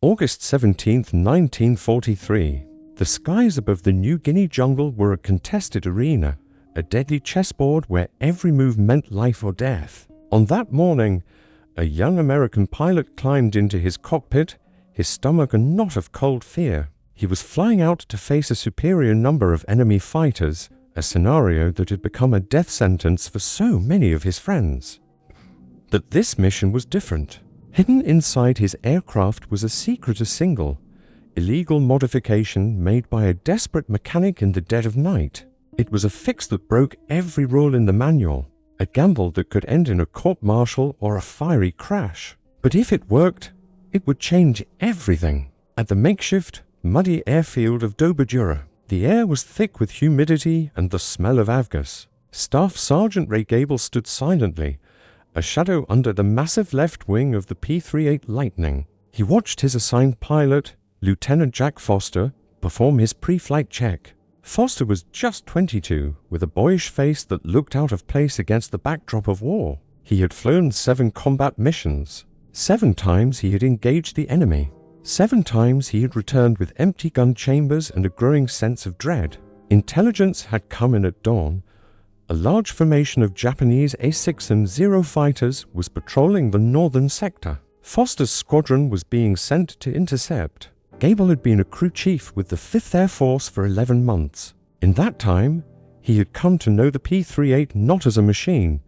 August 17, 1943. The skies above the New Guinea jungle were a contested arena, a deadly chessboard where every move meant life or death. On that morning, a young American pilot climbed into his cockpit, his stomach a knot of cold fear. He was flying out to face a superior number of enemy fighters, a scenario that had become a death sentence for so many of his friends. But this mission was different. Hidden inside his aircraft was a secret single, illegal modification made by a desperate mechanic in the dead of night. It was a fix that broke every rule in the manual, a gamble that could end in a court-martial or a fiery crash. But if it worked, it would change everything. At the makeshift, muddy airfield of WWII, the air was thick with humidity and the smell of avgas. Staff Sergeant Ray Gable stood silently, a shadow under the massive left wing of the P-38 Lightning. He watched his assigned pilot, Lieutenant Jack Foster, perform his pre-flight check. Foster was just 22, with a boyish face that looked out of place against the backdrop of war. He had flown 7 combat missions. 7 times he had engaged the enemy. 7 times he had returned with empty gun chambers and a growing sense of dread. Intelligence had come in at dawn. A large formation of Japanese A6M Zero fighters was patrolling the northern sector. Foster's squadron was being sent to intercept. Gable had been a crew chief with the 5th Air Force for 11 months. In that time, he had come to know the P-38 not as a machine,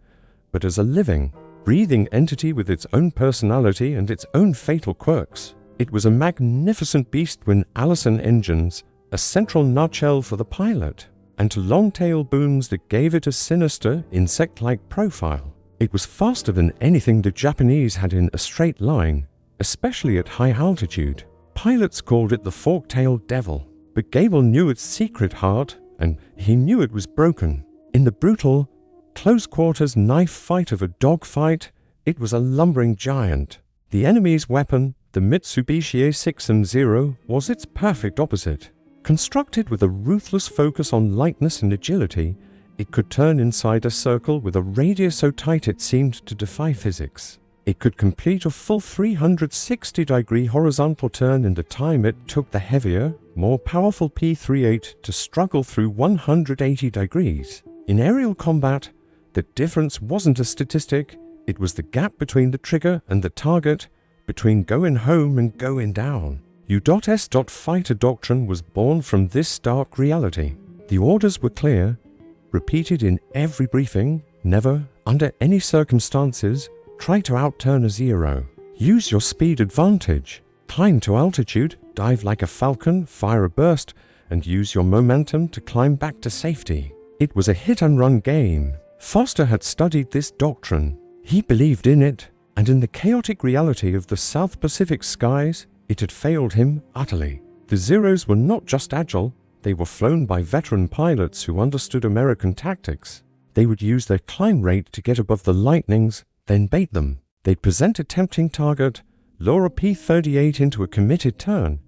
but as a living, breathing entity with its own personality and its own fatal quirks. It was a magnificent beast with Allison engines, a central nutshell for the pilot, and to long-tail booms that gave it a sinister, insect-like profile. It was faster than anything the Japanese had in a straight line, especially at high altitude. Pilots called it the fork-tailed devil, but Gable knew its secret heart, and he knew it was broken. In the brutal, close-quarters knife fight of a dogfight, it was a lumbering giant. The enemy's weapon, the Mitsubishi A6M Zero, was its perfect opposite. Constructed with a ruthless focus on lightness and agility, it could turn inside a circle with a radius so tight it seemed to defy physics. It could complete a full 360-degree horizontal turn in the time it took the heavier, more powerful P-38 to struggle through 180 degrees. In aerial combat, the difference wasn't a statistic, it was the gap between the trigger and the target, between going home and going down. U.S. Fighter doctrine was born from this stark reality. The orders were clear, repeated in every briefing: never, under any circumstances, try to outturn a Zero. Use your speed advantage. Climb to altitude, dive like a falcon, fire a burst, and use your momentum to climb back to safety. It was a hit-and-run game. Foster had studied this doctrine. He believed in it, and in the chaotic reality of the South Pacific skies, it had failed him utterly. The Zeros were not just agile, they were flown by veteran pilots who understood American tactics. They would use their climb rate to get above the Lightnings, then bait them. They'd present a tempting target, lure a P-38 into a committed turn,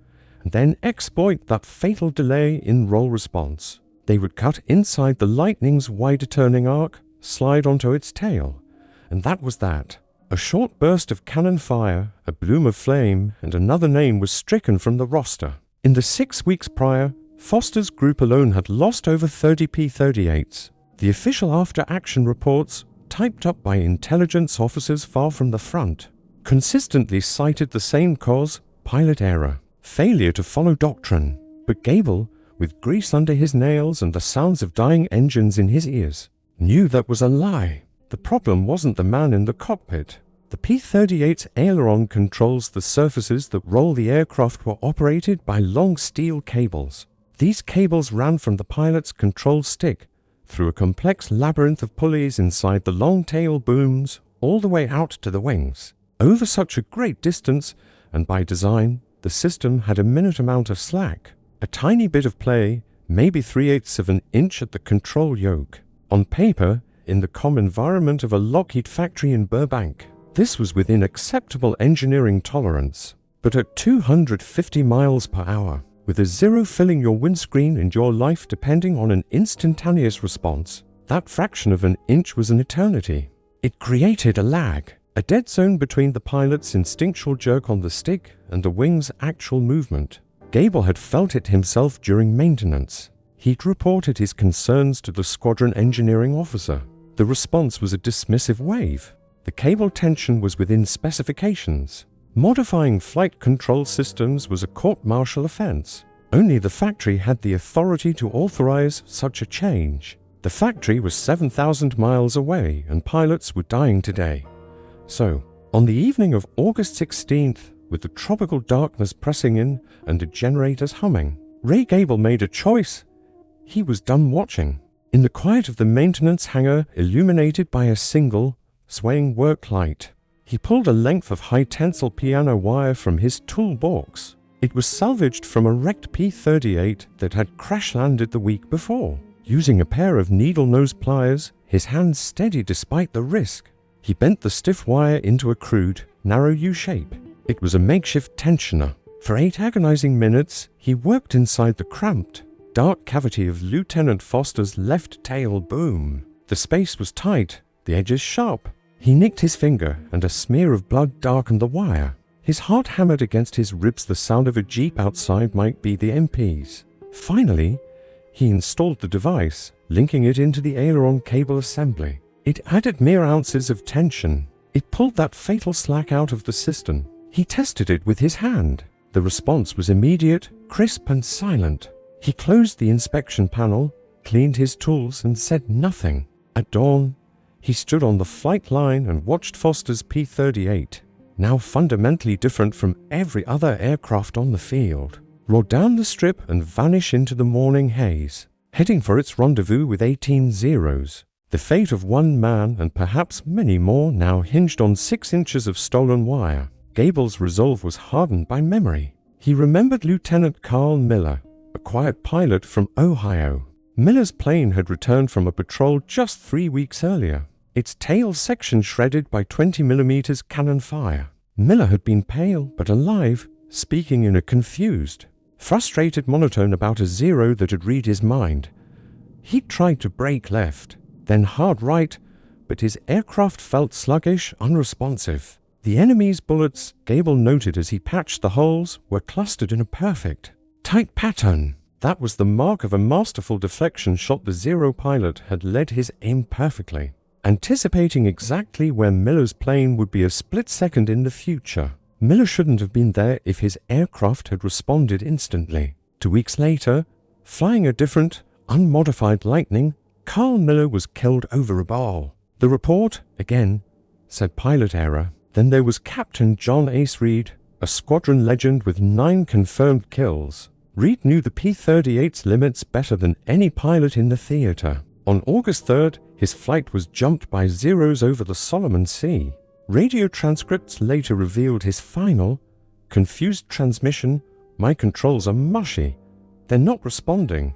and then exploit that fatal delay in roll response. They would cut inside the Lightning's wider turning arc, slide onto its tail, and that was that. A short burst of cannon fire, a bloom of flame, and another name was stricken from the roster. In the 6 weeks prior, Foster's group alone had lost over 30 P-38s. The official after-action reports, typed up by intelligence officers far from the front, consistently cited the same cause: pilot error, failure to follow doctrine. But Gable, with grease under his nails and the sounds of dying engines in his ears, knew that was a lie. The problem wasn't the man in the cockpit. The P-38's aileron controls, the surfaces that roll the aircraft, were operated by long steel cables. These cables ran from the pilot's control stick, through a complex labyrinth of pulleys inside the long tail booms, all the way out to the wings. Over such a great distance, and by design, the system had a minute amount of slack. A tiny bit of play, maybe 3/8 of an inch at the control yoke. On paper, in the comm environment of a Lockheed factory in Burbank, this was within acceptable engineering tolerance. But at 250 miles per hour, with a Zero filling your windscreen and your life depending on an instantaneous response, that fraction of an inch was an eternity. It created a lag A dead zone between the pilot's instinctual jerk on the stick and the wing's actual movement. Gable had felt it himself during maintenance. He'd reported his concerns to the squadron engineering officer. The response was a dismissive wave. The cable tension was within specifications. Modifying flight control systems was a court-martial offense. Only the factory had the authority to authorize such a change. The factory was 7,000 miles away and pilots were dying today. So, on the evening of August 16th, with the tropical darkness pressing in and the generators humming, Ray Gable made a choice. He was done watching. In the quiet of the maintenance hangar, illuminated by a single, swaying work light, he pulled a length of high-tensile piano wire from his toolbox. It was salvaged from a wrecked P-38 that had crash-landed the week before. Using a pair of needle-nose pliers, his hands steady despite the risk, he bent the stiff wire into a crude, narrow U-shape. It was a makeshift tensioner. For 8 agonizing minutes, he worked inside the cramped, dark cavity of Lieutenant Foster's left tail boom. The space was tight, the edges sharp. He nicked his finger, and a smear of blood darkened the wire. His heart hammered against his ribs. The sound of a jeep outside might be the MP's. Finally, he installed the device, linking it into the aileron cable assembly. It added mere ounces of tension. It pulled that fatal slack out of the system. He tested it with his hand. The response was immediate, crisp and silent. He closed the inspection panel, cleaned his tools and said nothing. At dawn, he stood on the flight line and watched Foster's P-38, now fundamentally different from every other aircraft on the field, roar down the strip and vanish into the morning haze, heading for its rendezvous with 18 Zeros. The fate of one man, and perhaps many more, now hinged on 6 inches of stolen wire. Gable's resolve was hardened by memory. He remembered Lieutenant Carl Miller, a quiet pilot from Ohio. Miller's plane had returned from a patrol just 3 weeks earlier, its tail section shredded by 20mm cannon fire. Miller had been pale but alive, speaking in a confused, frustrated monotone about a Zero that had read his mind. He'd tried to brake left, then hard right, but his aircraft felt sluggish, unresponsive. The enemy's bullets, Gable noted as he patched the holes, were clustered in a perfect, tight pattern. That was the mark of a masterful deflection shot. The Zero pilot had led his aim perfectly, anticipating exactly where Miller's plane would be a split second in the future. Miller shouldn't have been there if his aircraft had responded instantly. 2 weeks later, flying a different, unmodified Lightning, Carl Miller was killed over a ball. The report, again, said pilot error. Then there was Captain John Ace Reed, a squadron legend with 9 confirmed kills. Reed knew the P-38's limits better than any pilot in the theater. On August 3rd, his flight was jumped by Zeros over the Solomon Sea. Radio transcripts later revealed his final, confused transmission. "My controls are mushy. They're not responding."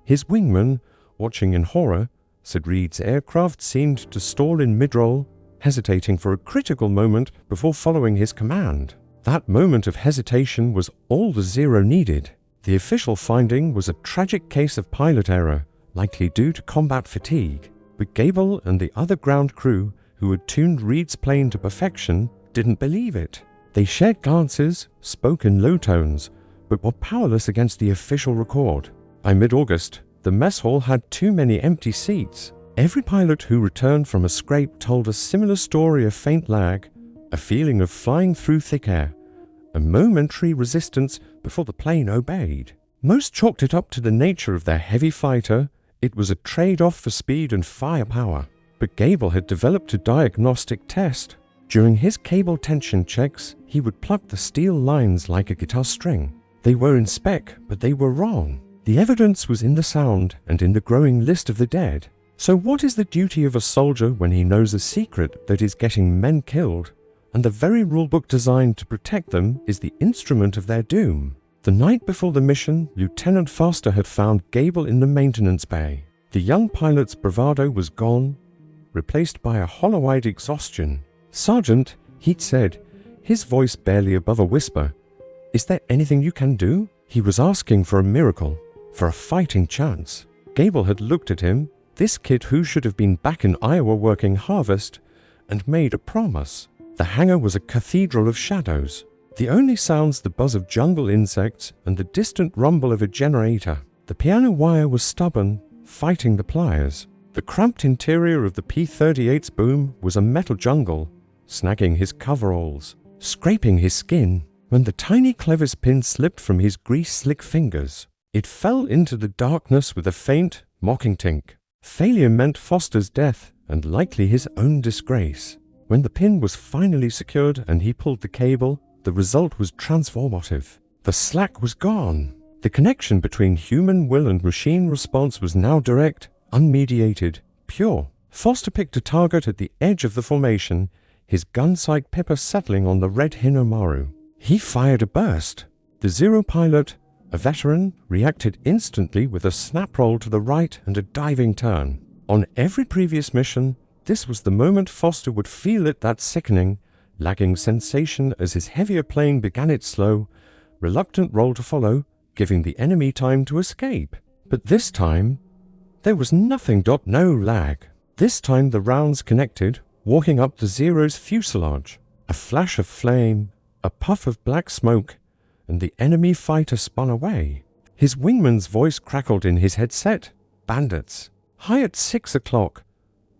His wingman, watching in horror, said Reed's aircraft seemed to stall in mid-roll, hesitating for a critical moment before following his command. That moment of hesitation was all the Zero needed. The official finding was a tragic case of pilot error, likely due to combat fatigue. But Gable and the other ground crew, who had tuned Reed's plane to perfection, didn't believe it. They shared glances, spoke in low tones, but were powerless against the official record. By mid-August, the mess hall had too many empty seats. Every pilot who returned from a scrape told a similar story: of faint lag, a feeling of flying through thick air, a momentary resistance before the plane obeyed. Most chalked it up to the nature of their heavy fighter. It was a trade-off for speed and firepower. But Gable had developed a diagnostic test. During his cable tension checks, he would pluck the steel lines like a guitar string. They were in spec, but they were wrong. The evidence was in the sound and in the growing list of the dead. So what is the duty of a soldier when he knows a secret that is getting men killed, and the very rulebook designed to protect them is the instrument of their doom? The night before the mission, Lieutenant Foster had found Gable in the maintenance bay. The young pilot's bravado was gone, replaced by a hollow-eyed exhaustion. "Sergeant," he'd said, his voice barely above a whisper, "is there anything you can do?" He was asking for a miracle, for a fighting chance. Gable had looked at him, this kid who should have been back in Iowa working harvest, and made a promise. The hangar was a cathedral of shadows. The only sounds the buzz of jungle insects and the distant rumble of a generator. The piano wire was stubborn, fighting the pliers. The cramped interior of the P-38's boom was a metal jungle, snagging his coveralls, scraping his skin. When the tiny clevis pin slipped from his grease-slick fingers, it fell into the darkness with a faint, mocking tink. Failure meant Foster's death and likely his own disgrace. When the pin was finally secured and he pulled the cable, the result was transformative. The slack was gone. The connection between human will and machine response was now direct, unmediated, pure. Foster picked a target at the edge of the formation, his gun sight pipper settling on the red Hinomaru. He fired a burst. The Zero pilot, a veteran, reacted instantly with a snap roll to the right and a diving turn. On every previous mission, this was the moment Foster would feel it, that sickening, lagging sensation as his heavier plane began its slow, reluctant roll to follow, giving the enemy time to escape. But this time, there was nothing. No lag. This time the rounds connected, walking up the Zero's fuselage. A flash of flame, a puff of black smoke, and the enemy fighter spun away. His wingman's voice crackled in his headset. Bandits. High at 6 o'clock.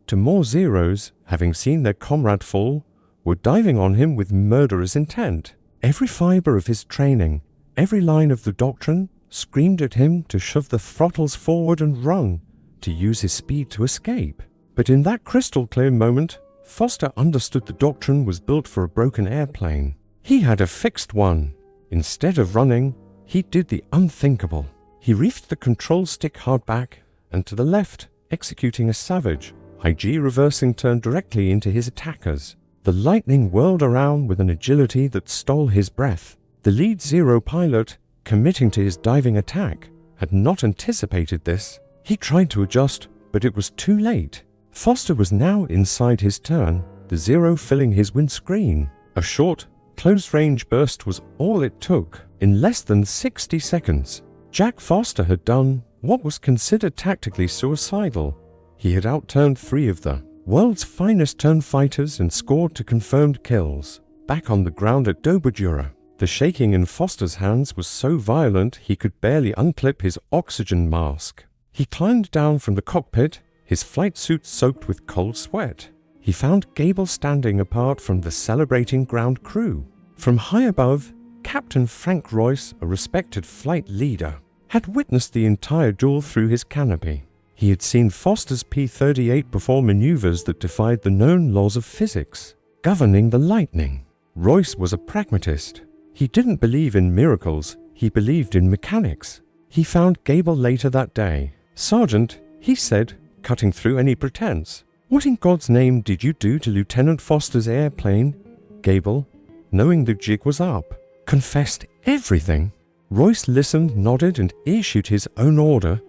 To more Zeros, having seen their comrade fall, were diving on him with murderous intent. Every fiber of his training, every line of the doctrine, screamed at him to shove the throttles forward and run, to use his speed to escape. But in that crystal-clear moment, Foster understood the doctrine was built for a broken airplane. He had a fixed one. Instead of running, he did the unthinkable. He reefed the control stick hard back and to the left, executing a savage, high-G reversing turn directly into his attackers. The lightning whirled around with an agility that stole his breath. The lead Zero pilot, committing to his diving attack, had not anticipated this. He tried to adjust, but it was too late. Foster was now inside his turn, the Zero filling his windscreen. A short, close-range burst was all it took. In less than 60 seconds, Jack Foster had done what was considered tactically suicidal. He had outturned 3 of the world's finest turn fighters and scored 2 confirmed kills. Back on the ground at WWII, the shaking in Foster's hands was so violent he could barely unclip his oxygen mask. He climbed down from the cockpit, his flight suit soaked with cold sweat. He found Gable standing apart from the celebrating ground crew. From high above, Captain Frank Royce, a respected flight leader, had witnessed the entire duel through his canopy. He had seen Foster's P-38 perform maneuvers that defied the known laws of physics, governing the lightning. Royce was a pragmatist. He didn't believe in miracles, he believed in mechanics. He found Gable later that day. "Sergeant," he said, cutting through any pretense, "what in God's name did you do to Lieutenant Foster's airplane?" Gable, knowing the jig was up, confessed everything. Royce listened, nodded, and issued his own order.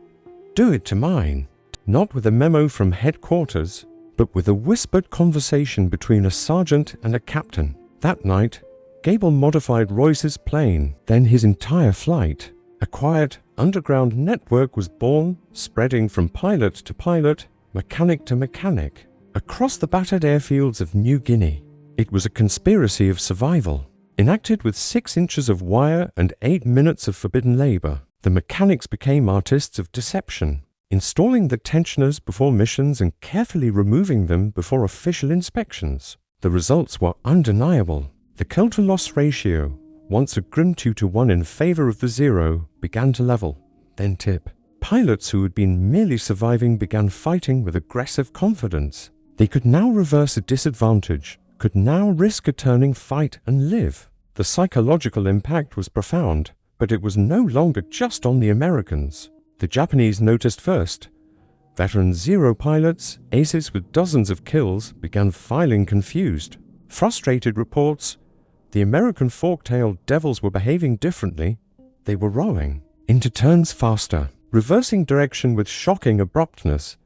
"Do it to mine." Not with a memo from headquarters, but with a whispered conversation between a sergeant and a captain. That night, Gable modified Royce's plane, then his entire flight. A quiet, underground network was born, spreading from pilot to pilot, mechanic to mechanic, across the battered airfields of New Guinea. It was a conspiracy of survival, enacted with 6 inches of wire and 8 minutes of forbidden labor. The mechanics became artists of deception, installing the tensioners before missions and carefully removing them before official inspections. The results were undeniable. The kill-to-loss ratio, once a grim 2-to-1 in favor of the Zero, began to level, then tip. Pilots who had been merely surviving began fighting with aggressive confidence. They could now reverse a disadvantage, could now risk a turning fight and live. The psychological impact was profound, but it was no longer just on the Americans. The Japanese noticed first. Veteran Zero pilots, aces with dozens of kills, began filing confused. Frustrated reports. The American fork-tailed devils were behaving differently. They were rolling into turns faster, reversing direction with shocking abruptness.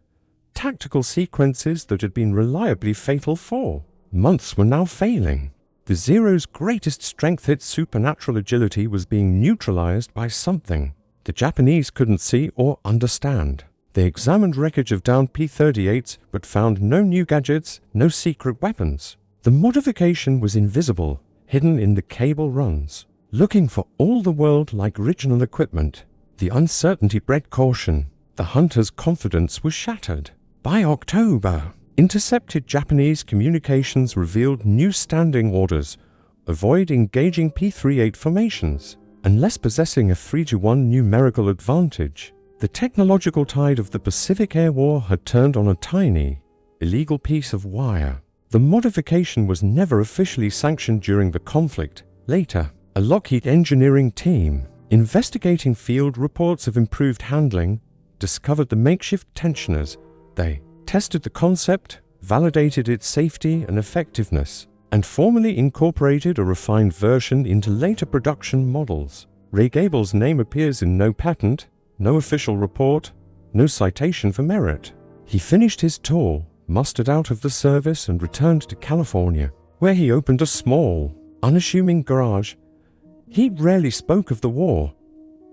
Tactical sequences that had been reliably fatal for months were now failing. The Zero's greatest strength, its supernatural agility, was being neutralized by something the Japanese couldn't see or understand. They examined wreckage of downed P-38s but found no new gadgets, no secret weapons. The modification was invisible, hidden in the cable runs. Looking for all the world like original equipment, the uncertainty bred caution. The hunter's confidence was shattered. By October, intercepted Japanese communications revealed new standing orders. Avoid engaging P-38 formations, unless possessing a 3-to-1 numerical advantage. The technological tide of the Pacific Air War had turned on a tiny, illegal piece of wire. The modification was never officially sanctioned during the conflict. Later, a Lockheed engineering team, investigating field reports of improved handling, discovered the makeshift tensioners. They tested the concept, validated its safety and effectiveness, and formally incorporated a refined version into later production models. Ray Gable's name appears in no patent, no official report, no citation for merit. He finished his tour, mustered out of the service, and returned to California, where he opened a small, unassuming garage. He rarely spoke of the war.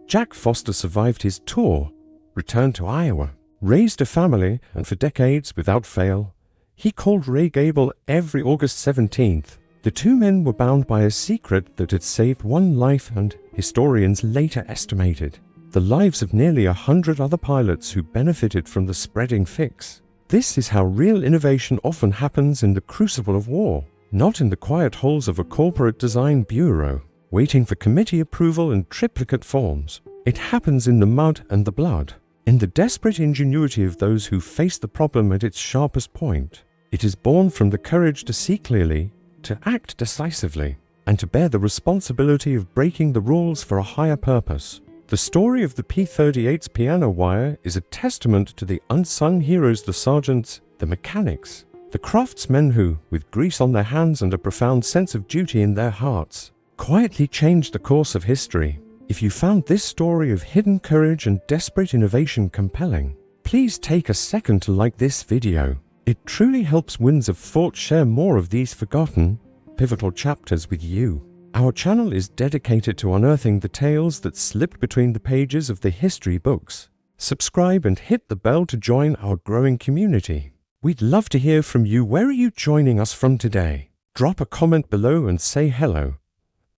Jack Foster survived his tour, returned to Iowa, raised a family, and for decades, without fail, he called Ray Gable every August 17th. The two men were bound by a secret that had saved one life and, historians later estimated, the lives of nearly 100 other pilots who benefited from the spreading fix. This is how real innovation often happens in the crucible of war, not in the quiet halls of a corporate design bureau, waiting for committee approval and triplicate forms. It happens in the mud and the blood, in the desperate ingenuity of those who face the problem at its sharpest point. It is born from the courage to see clearly, to act decisively, and to bear the responsibility of breaking the rules for a higher purpose. The story of the P-38's piano wire is a testament to the unsung heroes, the sergeants, the mechanics, the craftsmen who, with grease on their hands and a profound sense of duty in their hearts, quietly changed the course of history. If you found this story of hidden courage and desperate innovation compelling, please take a second to like this video. It truly helps Winds of Thought share more of these forgotten, pivotal chapters with you. Our channel is dedicated to unearthing the tales that slipped between the pages of the history books. Subscribe and hit the bell to join our growing community. We'd love to hear from you. Where are you joining us from today? Drop a comment below and say hello.